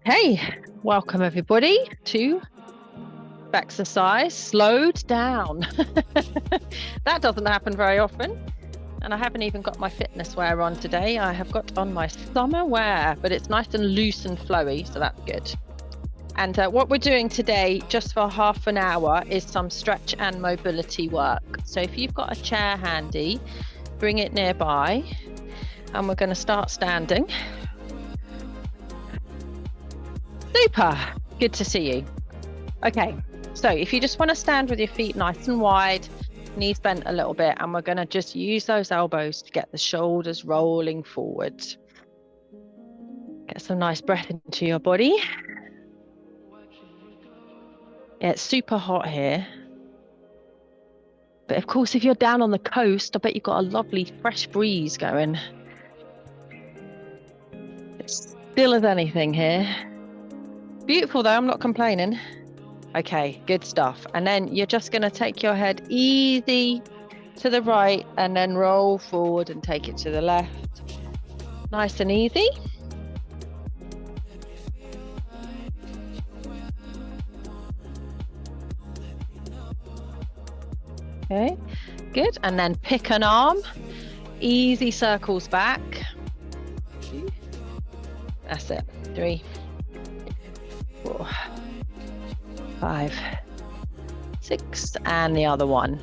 Hey, welcome everybody to exercise slowed down. That doesn't happen very often. And I haven't even got my fitness wear on today. I have got on my summer wear, but it's nice and loose and flowy, so that's good. And what we're doing today, just for half an hour, is some stretch and mobility work. So if you've got a chair handy, bring it nearby, and we're going to start standing. Super, good to see you. Okay, so if you just want to stand with your feet nice and wide, knees bent a little bit, and we're going to just use those elbows to get the shoulders rolling forward. Get some nice breath into your body. Yeah, it's super hot here. But of course, if you're down on the coast, I bet you've got a lovely fresh breeze going. It's still as anything here. Beautiful though, I'm not complaining. Okay, good stuff. And then you're just going to take your head easy to the right and then roll forward and take it to the left. Nice and easy. Okay, good. And then pick an arm, easy circles back. That's it. 3, 4, 5, 6, and the other one.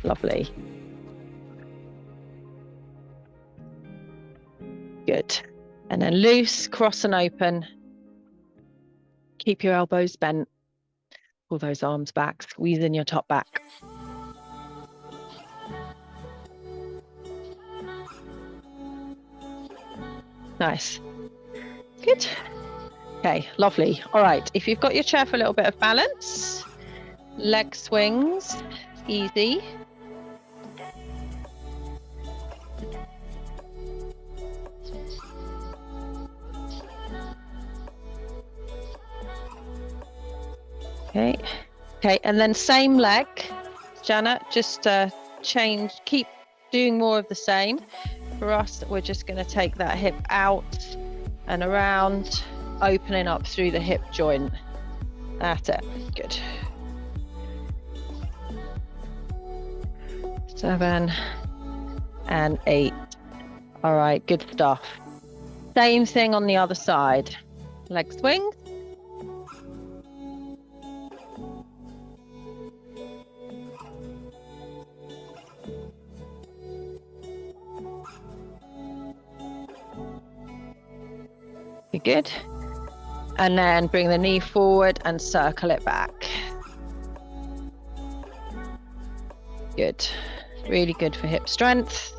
Lovely. Good. And then loose, cross and open. Keep your elbows bent. Pull those arms back, squeeze in your top back. Nice. Good. Okay, lovely. All right, if you've got your chair for a little bit of balance, leg swings, easy. Okay, and then same leg, Janet, just change, keep doing more of the same. For us, we're just going to take that hip out and around, opening up through the hip joint. That's it. Good. 7 and 8. All right, good stuff. Same thing on the other side. Leg swing. Good. And then bring the knee forward and circle it back. Good. Really good for hip strength.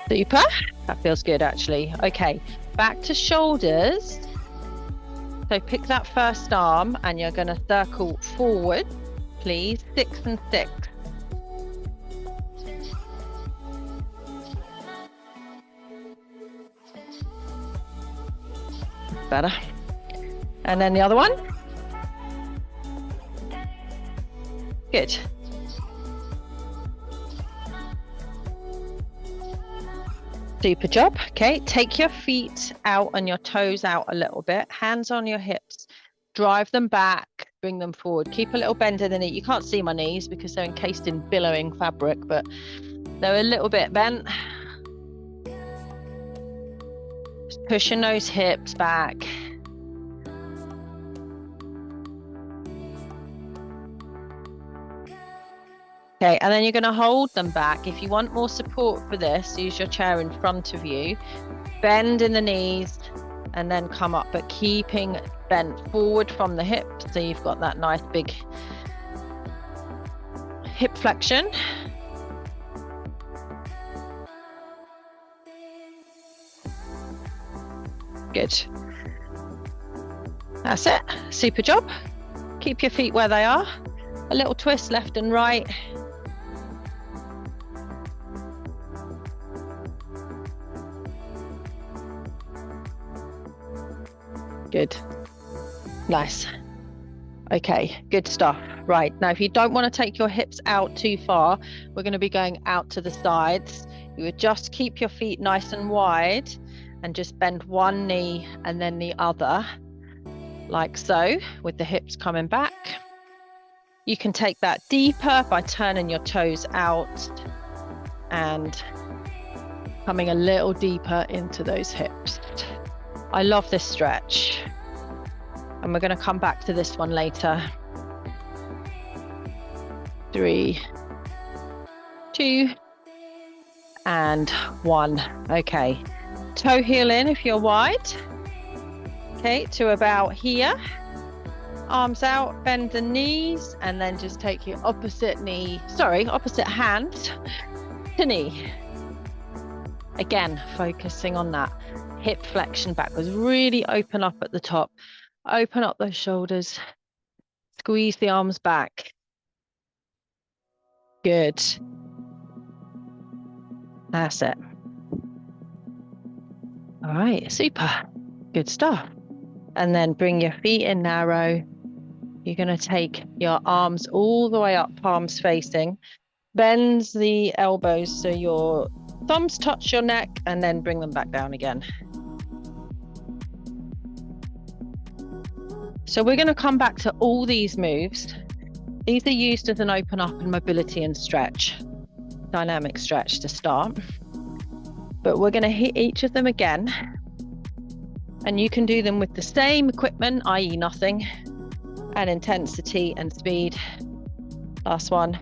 Super. That feels good, actually. Okay, back to shoulders. So pick that first arm and you're going to circle forward, please. 6 and 6. Better. And then the other one. Good. Super job. Okay, take your feet out and your toes out a little bit. Hands on your hips. Drive them back. Bring them forward. Keep a little bend in the knee. You can't see my knees because they're encased in billowing fabric, but they're a little bit bent. Just pushing those hips back. Okay, and then you're going to hold them back. If you want more support for this, use your chair in front of you. Bend in the knees and then come up, but keeping bent forward from the hips. So you've got that nice big hip flexion. Good. That's it. Super job. Keep your feet where they are. A little twist left and right. Good. Nice. Okay, good stuff. Right, now if you don't want to take your hips out too far, we're going to be going out to the sides. You would just keep your feet nice and wide and just bend one knee and then the other, like so, with the hips coming back. You can take that deeper by turning your toes out and coming a little deeper into those hips. I love this stretch. And we're going to come back to this one later. 3, 2, and 1. Okay, toe heel in if you're wide. Okay, to about here. Arms out, bend the knees, and then just take your opposite hand to knee. Again, focusing on that hip flexion backwards. Really open up at the top. Open up those shoulders. Squeeze the arms back. Good. That's it. All right, super. Good stuff. And then bring your feet in narrow. You're going to take your arms all the way up, palms facing. Bend the elbows so your thumbs touch your neck and then bring them back down again. So we're going to come back to all these moves. These are used as an open up and mobility and stretch, dynamic stretch to start. But we're going to hit each of them again. And you can do them with the same equipment, i.e. nothing, and intensity and speed. Last one.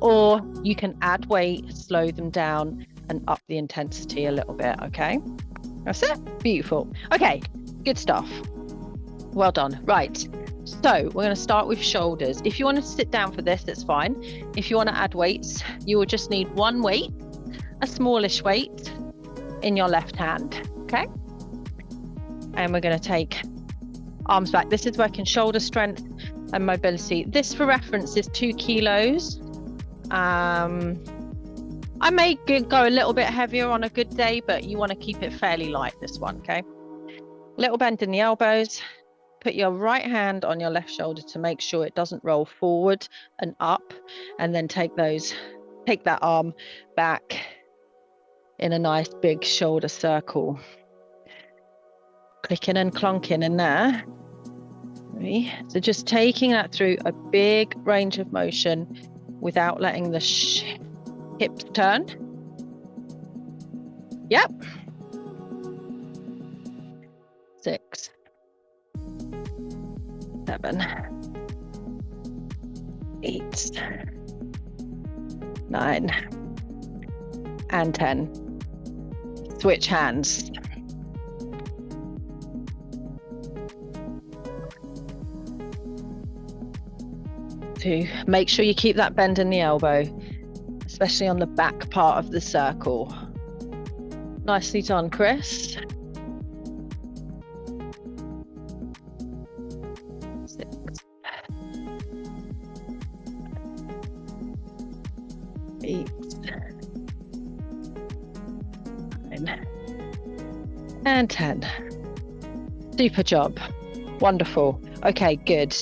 Or you can add weight, slow them down, and up the intensity a little bit, okay? That's it. Beautiful. Okay, good stuff. Well done. Right. So we're going to start with shoulders. If you want to sit down for this, it's fine. If you want to add weights, you will just need one weight, a smallish weight in your left hand, okay? And we're going to take arms back. This is working shoulder strength and mobility. This, for reference, is 2 kilos. I may go a little bit heavier on a good day, but you want to keep it fairly light, this one, okay? Little bend in the elbows. Put your right hand on your left shoulder to make sure it doesn't roll forward and up, and then take that arm back in a nice big shoulder circle. Clicking and clunking in there. So just taking that through a big range of motion without letting the hips turn. Yep. 6, 7, 8, 9, and 10. Switch hands. Make sure you keep that bend in the elbow, especially on the back part of the circle. Nicely done, Chris. 6, 8, 9, and 10. Super job. Wonderful. Okay, good.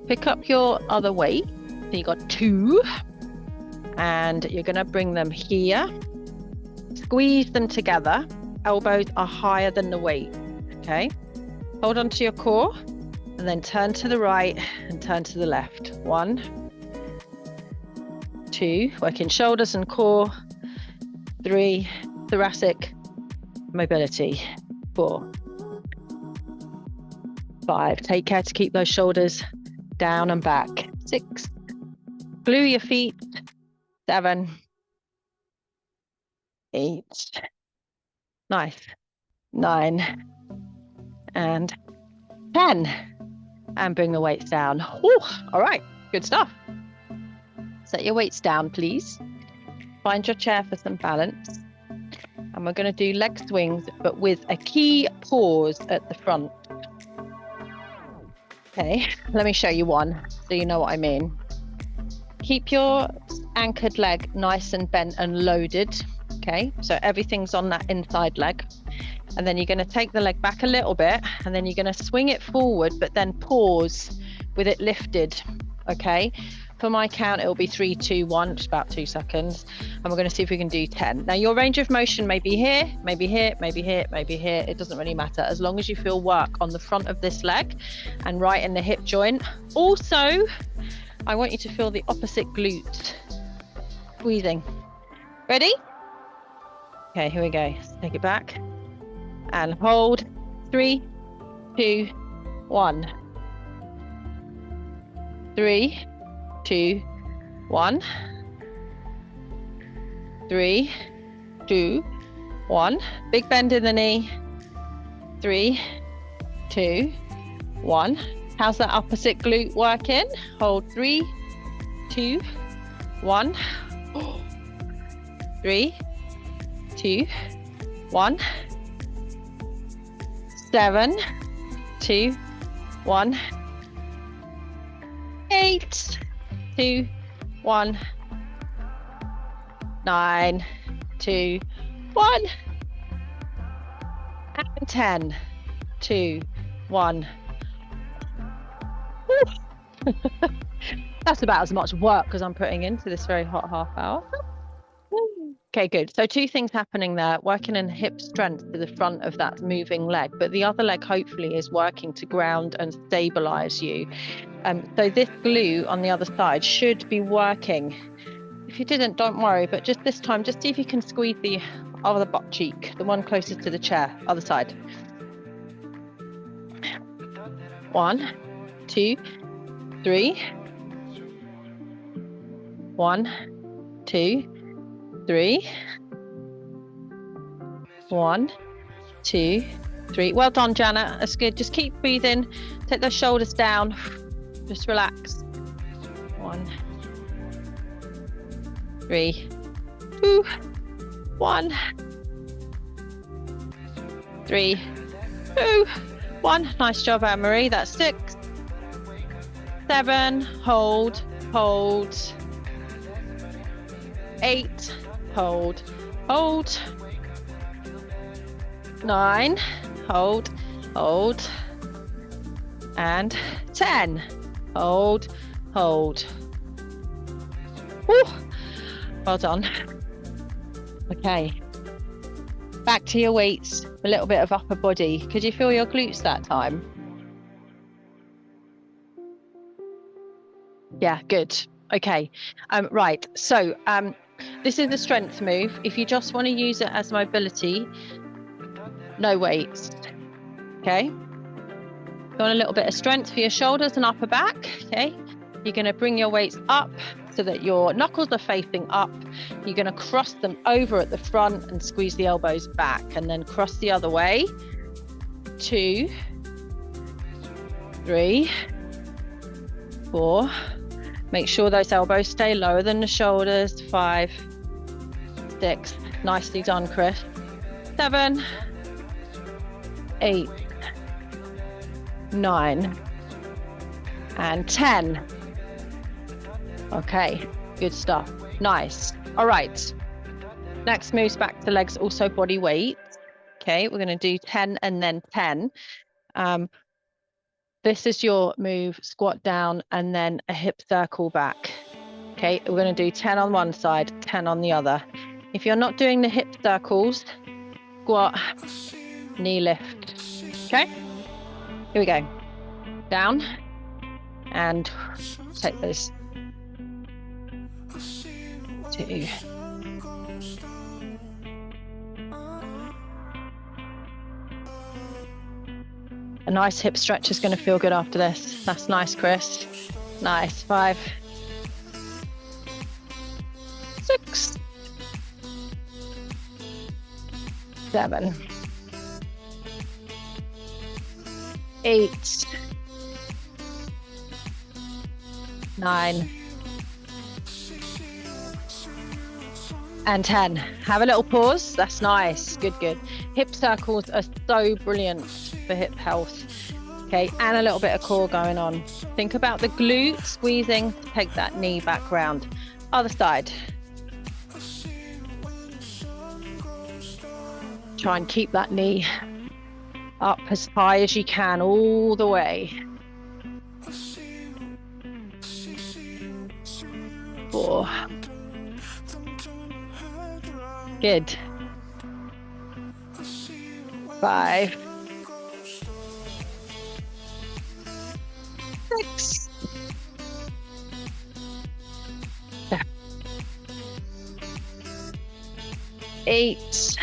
Pick up your other weight. So you got 2, and you're going to bring them here. Squeeze them together. Elbows are higher than the weight. Okay. Hold on to your core, and then turn to the right and turn to the left. 1, 2. Working shoulders and core. 3. Thoracic mobility. 4, 5. Take care to keep those shoulders down and back. 6. Glue your feet. 7, 8. Nice. 9 and 10. And bring the weights down. Ooh, all right, good stuff. Set your weights down, please. Find your chair for some balance. And we're going to do leg swings, but with a key pause at the front. Okay, let me show you one so you know what I mean. Keep your anchored leg nice and bent and loaded. Okay, so everything's on that inside leg. And then you're going to take the leg back a little bit, and then you're going to swing it forward, but then pause with it lifted. Okay, for my count it'll be 3, 2, 1, just about 2 seconds, and we're going to see if we can do 10. Now your range of motion may be here, maybe here, maybe here, maybe here. It doesn't really matter as long as you feel work on the front of this leg and right in the hip joint. Also, I want you to feel the opposite glute squeezing. Ready? Okay, here we go. Let's take it back and hold. 3, 2, 1. 3, 2, 1. 3, 2, 1. Big bend in the knee. 3, 2, 1. How's that opposite glute working? Hold. 3, 2, 1. 3, 2, 1. 7, 2, 1. 8, 2, 1. 9, 2, 1. And 10, 2, 1. That's about as much work as I'm putting into this very hot half hour. Okay, good. So 2 things happening there, working in hip strength to the front of that moving leg, but the other leg hopefully is working to ground and stabilize you. So this glute on the other side should be working. If you didn't, don't worry, but just this time, just see if you can squeeze the other butt cheek, the one closest to the chair, other side. 1, 2, 3. 1, 2, 3. 1, 2, 3. Well done, Janet. That's good. Just keep breathing. Take those shoulders down. Just relax. 1, 3, 2, 1. 3, 2, 1. Nice job, Anne-Marie. That's 6, 7. Hold. 8. Hold. 9. Hold. And 10. Hold. Woo. Well done. Okay. Back to your weights. A little bit of upper body. Could you feel your glutes that time? Yeah, good. Okay. Right. So this is a strength move. If you just want to use it as mobility, no weights. Okay. You want a little bit of strength for your shoulders and upper back. Okay. You're going to bring your weights up so that your knuckles are facing up. You're going to cross them over at the front and squeeze the elbows back, and then cross the other way. 2, 3, 4. Make sure those elbows stay lower than the shoulders. 5, 6. Nicely done, Chris. 7, 8, 9, and 10. Okay, good stuff. Nice. All right. Next moves back to legs, also body weight. Okay, we're going to do 10 and then 10. This is your move, squat down and then a hip circle back. Okay, we're going to do 10 on one side, 10 on the other. If you're not doing the hip circles, squat, knee lift. Okay, here we go. Down and take those 2. A nice hip stretch is going to feel good after this. That's nice, Chris. Nice. 5, 6, 7, 8, 9, and 10. Have a little pause. That's nice. Good. Hip circles are so brilliant for hip health. Okay, and a little bit of core going on. Think about the glute squeezing. Take that knee back round. Other side. Try and keep that knee up as high as you can all the way. 4. Good. 5. 6. 7. 8.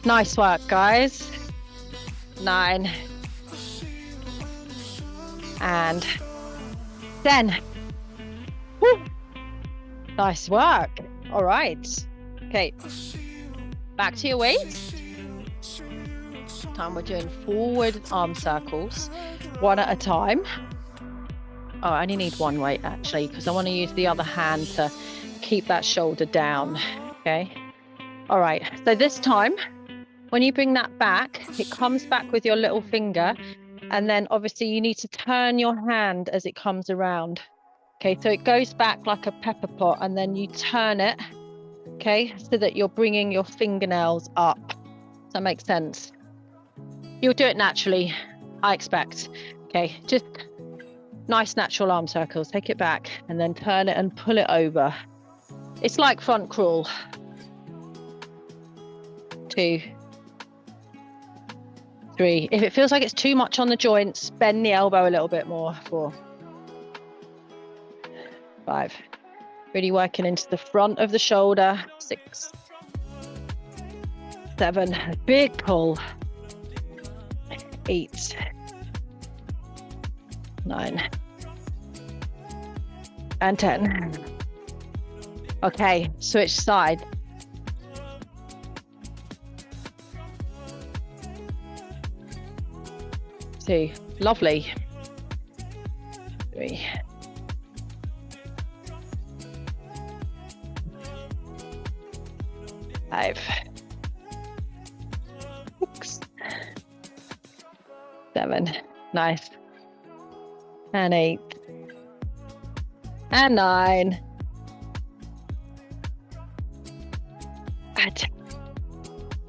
Nice work, guys. 9. And 10. Woo. Nice work. All right. Okay. Back to your waist. This time we're doing forward arm circles, one at a time. Oh, I only need one weight actually, because I want to use the other hand to keep that shoulder down. Okay. All right. So this time, when you bring that back, it comes back with your little finger. And then obviously you need to turn your hand as it comes around. Okay, so it goes back like a pepper pot and then you turn it, okay, so that you're bringing your fingernails up. Does that make sense? You'll do it naturally, I expect. Okay, just nice natural arm circles. Take it back and then turn it and pull it over. It's like front crawl. 2. 3. If it feels like it's too much on the joints, bend the elbow a little bit more. 4. 5. Really working into the front of the shoulder. 6. 7. Big pull. 8. 9. And 10. Okay, switch side. Two. Lovely. 3. 5. 6. 7. Nice. And 8. And 9. And 10.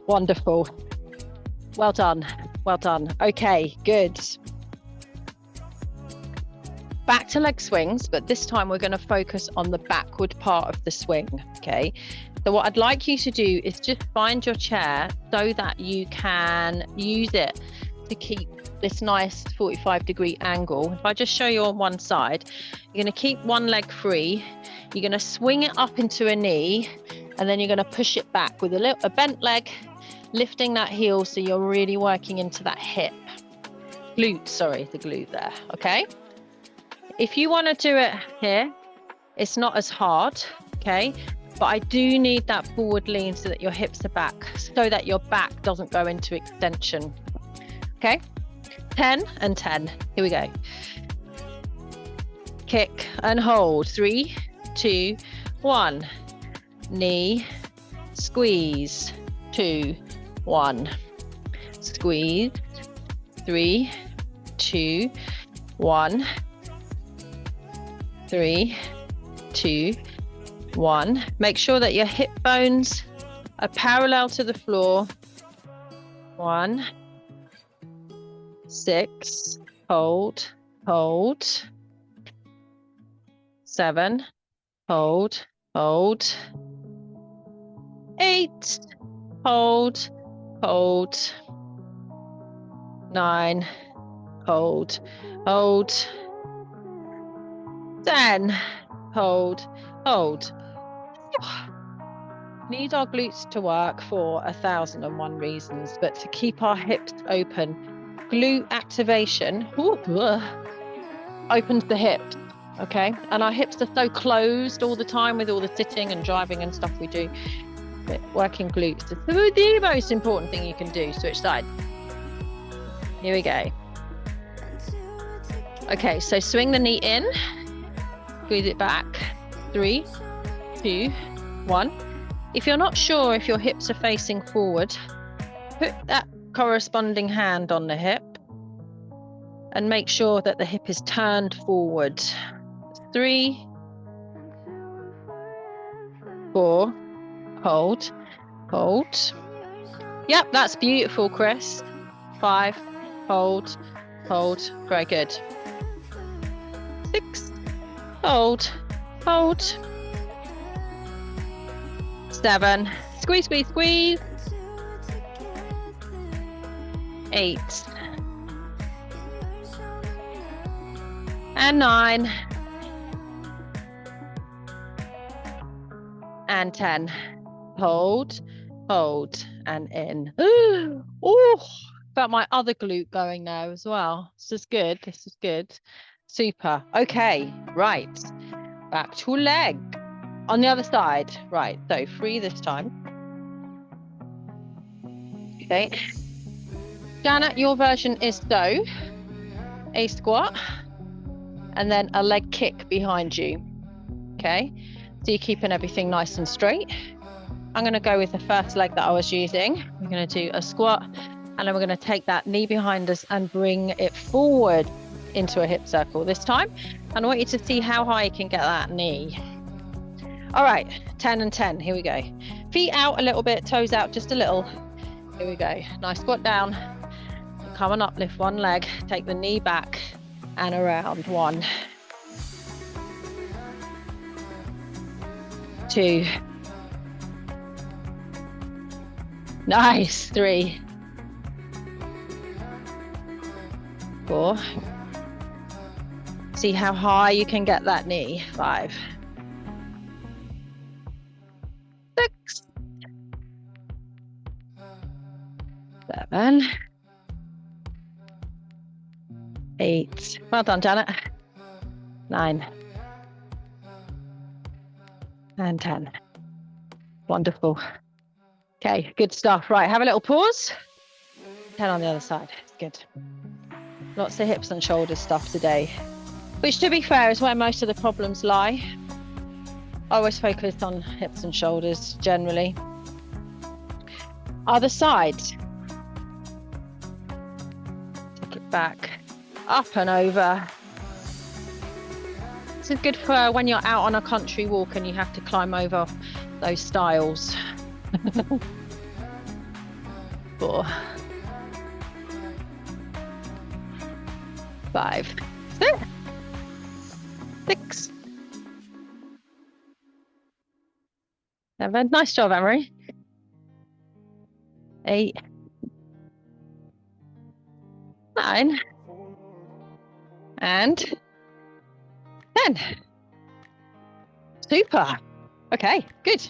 Wonderful. Well done. Well done. Okay, good. Back to leg swings, but this time we're going to focus on the backward part of the swing, okay? So what I'd like you to do is just find your chair so that you can use it to keep this nice 45-degree angle. If I just show you on one side, you're going to keep one leg free. You're going to swing it up into a knee, and then you're going to push it back with a bent leg, lifting that heel so you're really working into that hip. Glute, sorry, the glute there, okay? If you want to do it here, it's not as hard, okay? But I do need that forward lean so that your hips are back, so that your back doesn't go into extension, okay? 10 and 10, here we go. Kick and hold, 3, 2, 1. Knee, squeeze, 2, 1. Squeeze, 3, 2, 1. 3, 2, 1. Make sure that your hip bones are parallel to the floor. 1. 6. Hold, hold. 7. Hold, hold. 8. Hold, hold. 9. Hold, hold. 10. Hold, hold. Need our glutes to work for 1,001 reasons, but to keep our hips open, glute activation opens the hips, okay? And our hips are so closed all the time with all the sitting and driving and stuff we do. But working glutes is the most important thing you can do. Switch side. Here we go. Okay, so swing the knee in. Squeeze it back. 3, 2, 1. If you're not sure if your hips are facing forward, put that corresponding hand on the hip and make sure that the hip is turned forward. 3, 4, hold, hold. Yep, that's beautiful, Chris. 5, hold, hold. Very good. 6, hold, hold. 7, squeeze, squeeze, squeeze. 8 and 9 and 10. Hold, hold, and in. Ooh, felt my other glute going now as well. This is good. This is good. Super. Okay, right. Back to leg. On the other side. Right, so 3 this time. Okay. Janet, your version is so a squat and then a leg kick behind you. Okay, so you're keeping everything nice and straight. I'm going to go with the first leg that I was using. We're going to do a squat and then we're going to take that knee behind us and bring it forward into a hip circle this time. And I want you to see how high you can get that knee. All right, 10 and 10. Here we go. Feet out a little bit, toes out just a little. Here we go. Nice squat down. Come on up, lift one leg, take the knee back and around. 1, 2. Nice. 3, 4. See how high you can get that knee. 5, 6, 7, 8. Well done, Janet. 9 and 10. Wonderful. Okay, good stuff. Right, have a little pause. 10 on the other side. Good. Lots of hips and shoulders stuff today, which, to be fair, is where most of the problems lie. I always focus on hips and shoulders generally. Other side. Take it back. Up and over. This is good for when you're out on a country walk and you have to climb over those stiles. 4, 5, 6, 7. Nice job, Emery. 8, 9 and 10. Super. Okay, good.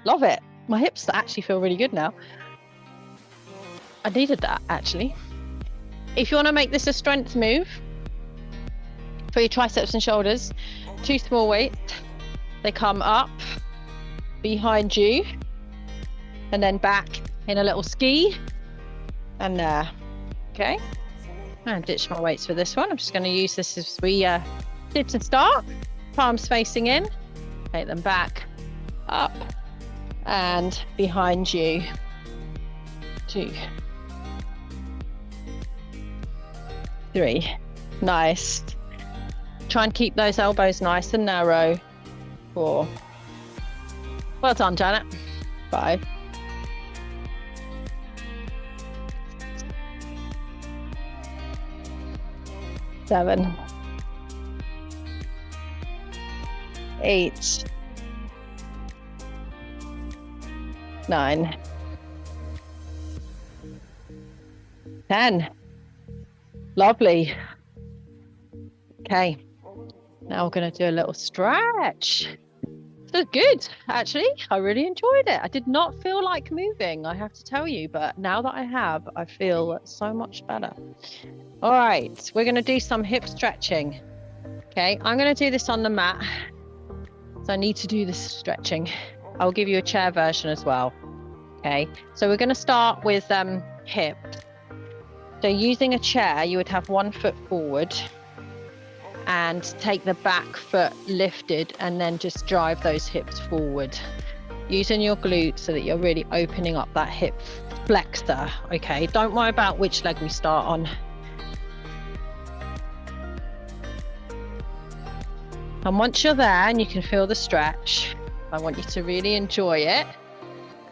Love it. My hips actually feel really good now. I needed that, actually. If you want to make this a strength move for your triceps and shoulders, 2 small weights. They come up behind you and then back in a little ski and there. Okay. And ditch my weights for this one. I'm just going to use this as we did to start. Palms facing in. Take them back, up, and behind you. 2, 3. Nice. Try and keep those elbows nice and narrow. 4. Well done, Janet. 5. 7, 8, 9, 10. Lovely. Okay, now we're going to do a little stretch. This is good, actually. I really enjoyed it. I did not feel like moving, I have to tell you, but now that I have, I feel so much better. All right, we're going to do some hip stretching. Okay, I'm going to do this on the mat, so I need to do this stretching. I'll give you a chair version as well. Okay, so we're going to start with hip. So using a chair, you would have 1 foot forward and take the back foot lifted and then just drive those hips forward. Using your glutes so that you're really opening up that hip flexor. Okay, don't worry about which leg we start on. And once you're there and you can feel the stretch, I want you to really enjoy it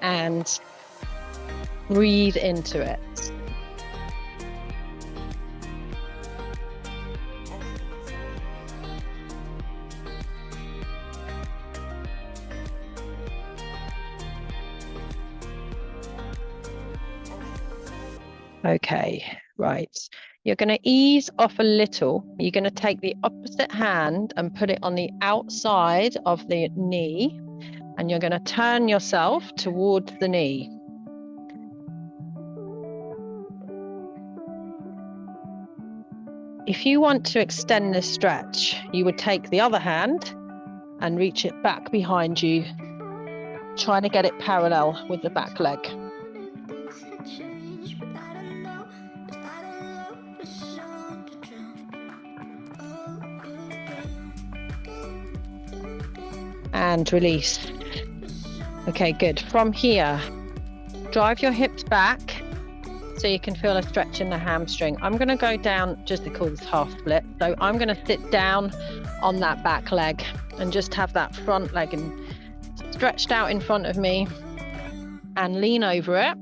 and breathe into it. Okay, right. You're going to ease off a little. You're going to take the opposite hand and put it on the outside of the knee, and you're going to turn yourself towards the knee. If you want to extend this stretch, you would take the other hand and reach it back behind you, trying to get it parallel with the back leg. And release. Okay, good. From here, drive your hips back so you can feel a stretch in the hamstring. I'm going to go down, just to call this half split. So I'm going to sit down on that back leg and just have that front leg and stretched out in front of me and lean over it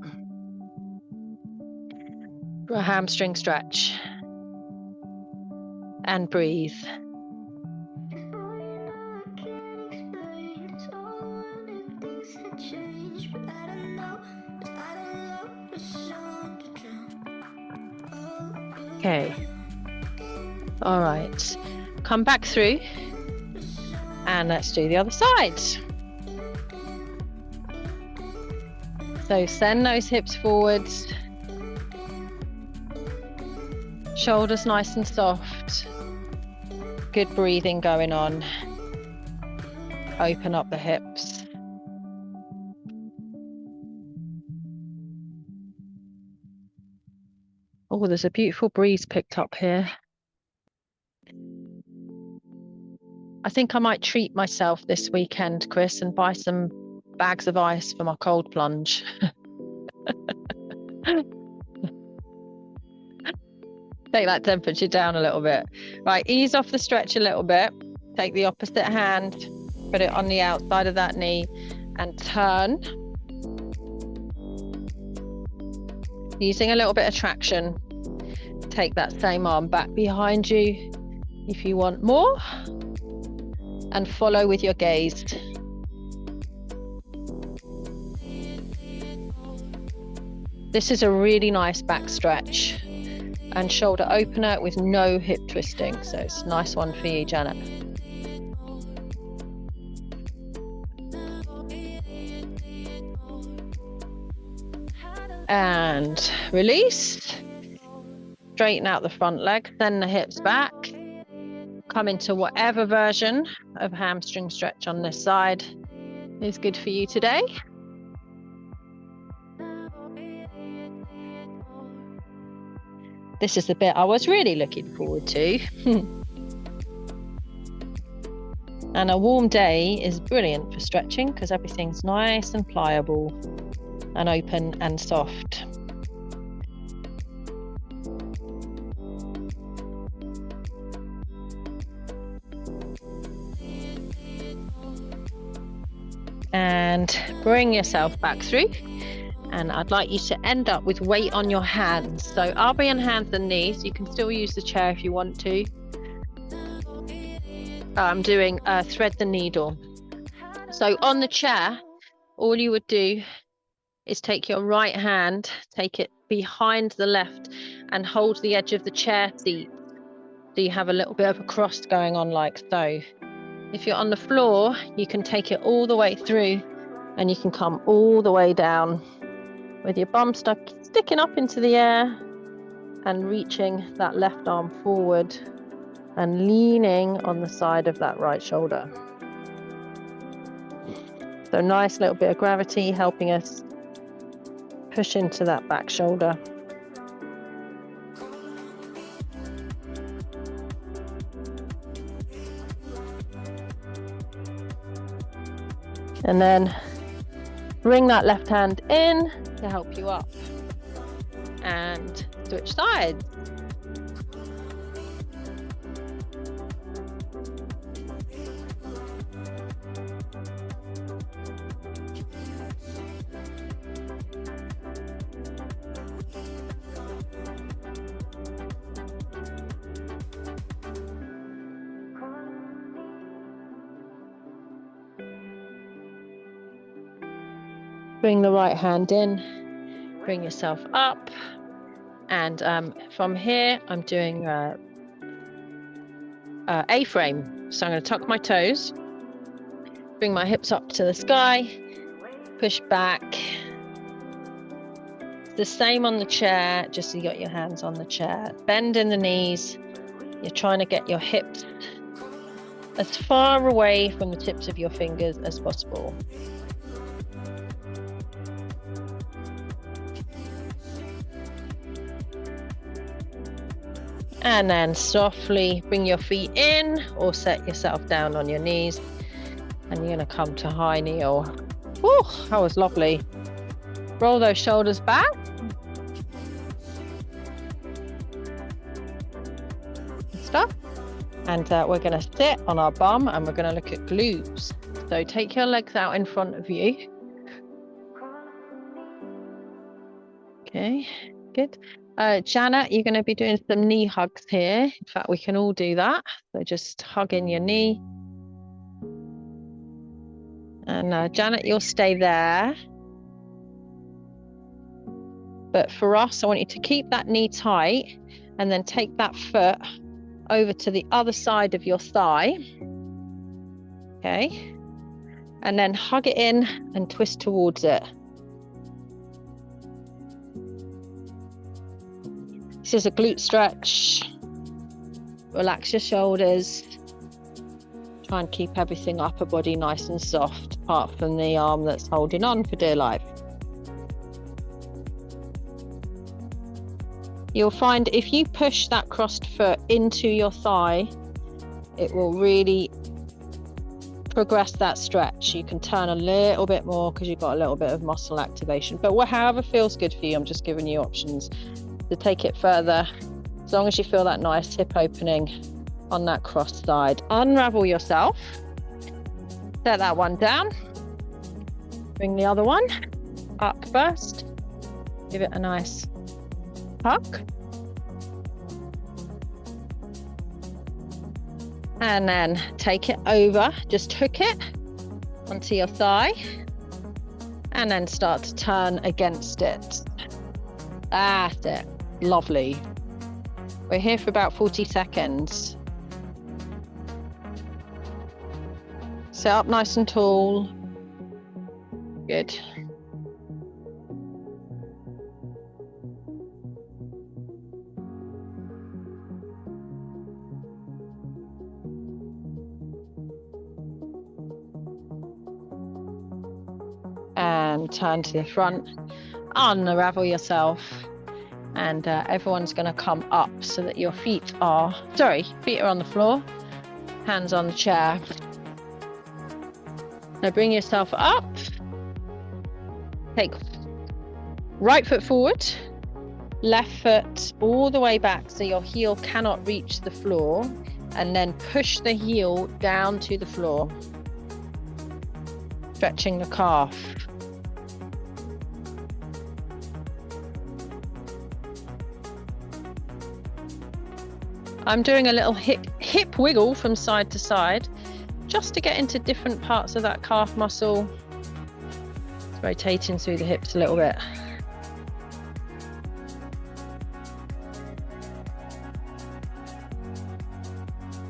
for a hamstring stretch and breathe. Okay. All right. Come back through and let's do the other side. So send those hips forwards. Shoulders nice and soft. Good breathing going on. Open up the hips. Oh, there's a beautiful breeze picked up here. I think I might treat myself this weekend, Chris, and buy some bags of ice for my cold plunge. Take that temperature down a little bit. Right, ease off the stretch a little bit. Take the opposite hand, put it on the outside of that knee and turn. Using a little bit of traction, take that same arm back behind you if you want more, and follow with your gaze. This is a really nice back stretch and shoulder opener with no hip twisting, so it's a nice one for you, Janet. And release. Straighten out the front leg, send the hips back. Come into whatever version of hamstring stretch on this side is good for you today. This is the bit I was really looking forward to. And a warm day is brilliant for stretching because everything's nice and pliable and open and soft. And bring yourself back through. And I'd like you to end up with weight on your hands. So I'll be on hands and knees. You can still use the chair if you want to. I'm doing thread the needle. So on the chair, all you would do is take your right hand, take it behind the left and hold the edge of the chair seat. So you have a little bit of a cross going on like so. If you're on the floor, you can take it all the way through and you can come all the way down with your bum sticking up into the air and reaching that left arm forward and leaning on the side of that right shoulder. So nice little bit of gravity helping us push into that back shoulder. And then bring that left hand in to help you up and switch sides. Bring the right hand in, bring yourself up And from here, I'm doing A-frame. So I'm going to tuck my toes, bring my hips up to the sky, push back. It's the same on the chair, just so you got your hands on the chair. Bend in the knees. You're trying to get your hips as far away from the tips of your fingers as possible. And then softly bring your feet in or set yourself down on your knees. And you're going to come to high kneel. Whew, that was lovely. Roll those shoulders back. Good stuff. And we're going to sit on our bum and we're going to look at glutes. So take your legs out in front of you. Okay, good. Janet, you're going to be doing some knee hugs here. In fact, we can all do that. So just hug in your knee. And Janet, you'll stay there. But for us, I want you to keep that knee tight and then take that foot over to the other side of your thigh. Okay. And then hug it in and twist towards it. This is a glute stretch. Relax your shoulders. Try and keep everything upper body nice and soft, apart from the arm that's holding on for dear life. You'll find if you push that crossed foot into your thigh, it will really progress that stretch. You can turn a little bit more because you've got a little bit of muscle activation. But however feels good for you, I'm just giving you options to take it further, as long as you feel that nice hip opening on that cross side. Unravel yourself, set that one down, bring the other one up first, give it a nice tuck, and then take it over, just hook it onto your thigh and then start to turn against it. That's it. Lovely. We're here for about 40 seconds. Sit up nice and tall. Good. And turn to the front. Unravel yourself. And everyone's going to come up so that your feet are on the floor, hands on the chair. Now bring yourself up, take right foot forward, left foot all the way back so your heel cannot reach the floor, and then push the heel down to the floor, stretching the calf. I'm doing a little hip wiggle from side to side, just to get into different parts of that calf muscle. It's rotating through the hips a little bit.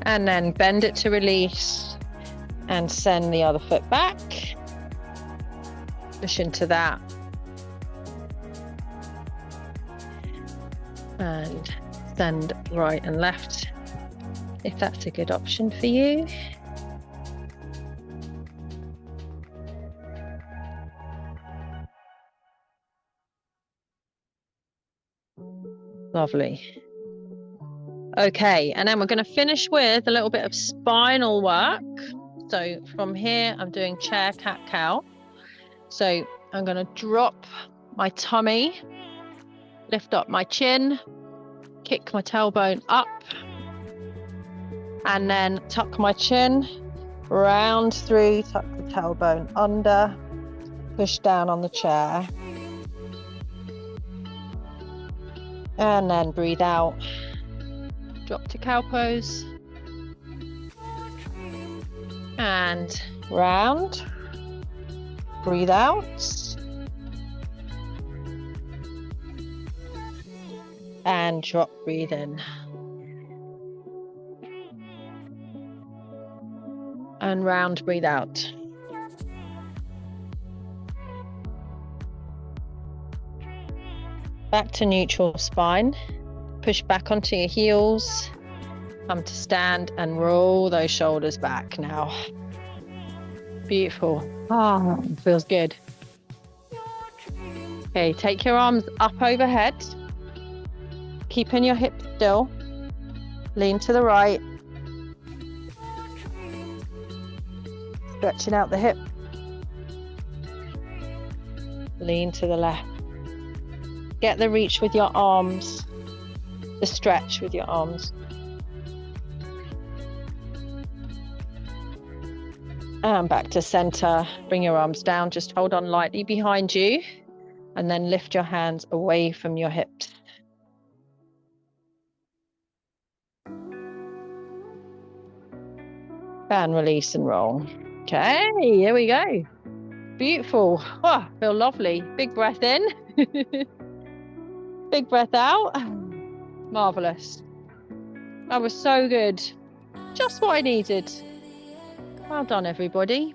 And then bend it to release and send the other foot back. Push into that. And send right and left, if that's a good option for you. Lovely. Okay, and then we're going to finish with a little bit of spinal work. So from here, I'm doing chair, cat, cow. So I'm going to drop my tummy, lift up my chin, kick my tailbone up, and then tuck my chin, round through, tuck the tailbone under, push down on the chair, and then breathe out, drop to cow pose, and round, breathe out, And drop, breathe in. And round, breathe out. Back to neutral spine. Push back onto your heels. Come to stand and roll those shoulders back now. Beautiful. Oh, feels good. Okay, take your arms up overhead. Keeping your hips still. Lean to the right. Stretching out the hip. Lean to the left. Get the reach with your arms. The stretch with your arms. And back to center. Bring your arms down. Just hold on lightly behind you. And then lift your hands away from your hips. And release and roll. Okay, here we go. Beautiful. Oh, feel lovely. Big breath in. Big breath out. Marvelous. That was so good. Just what I needed. Well done, everybody.